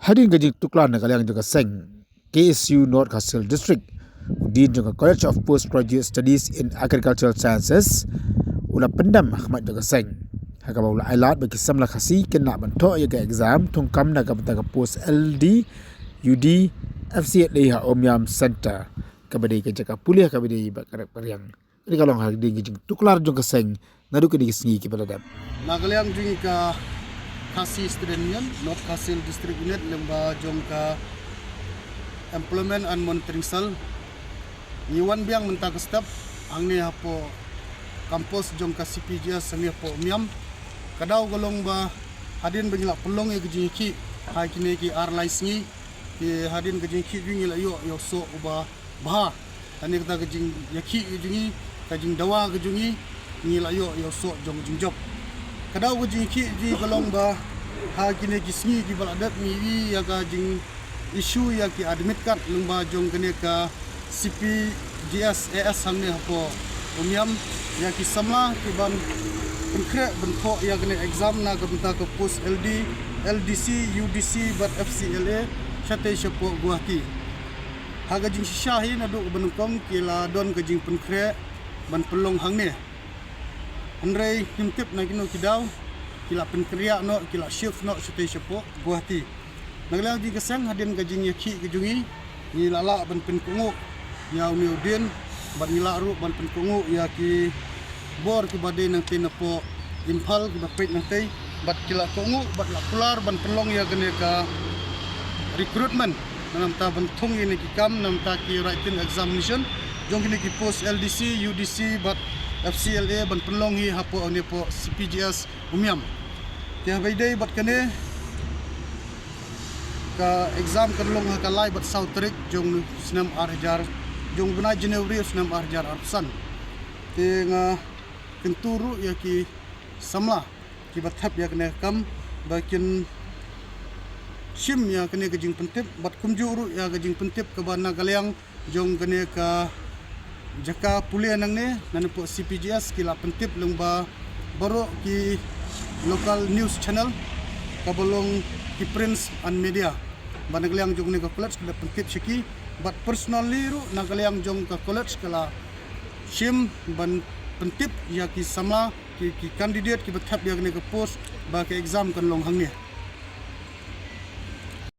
Hadin gajing tuklan na kalyang jaga seng KSU North Castle District udin jaga College of Postgraduate Studies in Agricultural Sciences ula pendam Ahmad jaga seng haka ula ailat bagi samla khasi kena bantok yaga exam tungkam naga bentaga post LD UD FCLA ha Omyam Center kabadai jaga puliah kabadai bakarak pariang ini kalau hadin gajing tuklar jaga seng nadu ke disengi kepada dam nagalyang jing ka Kasi Student Union, North Castle District Unit, lemba jong ka Employment and Monitoring Cell. Niwan biang mentag step, ang ni hapo kampus jong ka CPGS ang ni hapo miam. Kadaw golong ba hadin banyilak pelong ya gejiki, hai kini ki airlines ni, ki hadin gejiki jing ila yo so uba bah. Tani kata gejing yaki jungi, kajing dawa gejungi, ni ila yo so jong jing job. Kadau gejing ki di golong ba ha kini kisni ki baladat mi ya ka jing isu ya ki admit kat lungba jong kene ka CPGS AS hamne hapo umiam ya ki sama ki ban konkret bentuk ya kene exam na ka benta ke post LD LDC UDC bat FCLA chate shapo Guwahati ha gejing syahi na do benukam ki la don gejing konkret ban pelong hangne Andrei himtip na kino kidaw kila penkriya no kila shift no sute shapo Guwahati naglang di kasang hadin gajing yaki gejungi ni lala ban penkungu ya uniudin ban nilaru ban penkungu ya ki bor ki badai nang tinapo impal ki bapait nang tei bat kila kungu bat la pular ban pelong ya gene ka recruitment nam ta ban thung ini ki kam nam ta ki writing examination jong ini ki post LDC UDC bat FCLA ban pelong hi hapo oni po CPGS umiam. Tiah baidai bat kene ka exam kanlong ha kalai bat Sautrik jong senam arjar jong bena Januari senam arjar arsan. Tinga kenturu ya ki samla ki bat hap ya kene kam bakin sim ya kene gejing pentip bat kumjuru ya gejing pentip ke bana galyang jong kene ka jaka pulian nang ne nanupo CPGS kila pentip lungba baru ki local news channel kabolong ki prints and media banagaliang jong ne ka college kila pentip siki but personally ru nagaliang jong ka college kala sim ban pentip ya ki sama ki candidate ki bathap ya ne ka post ba ke exam kan long hang ne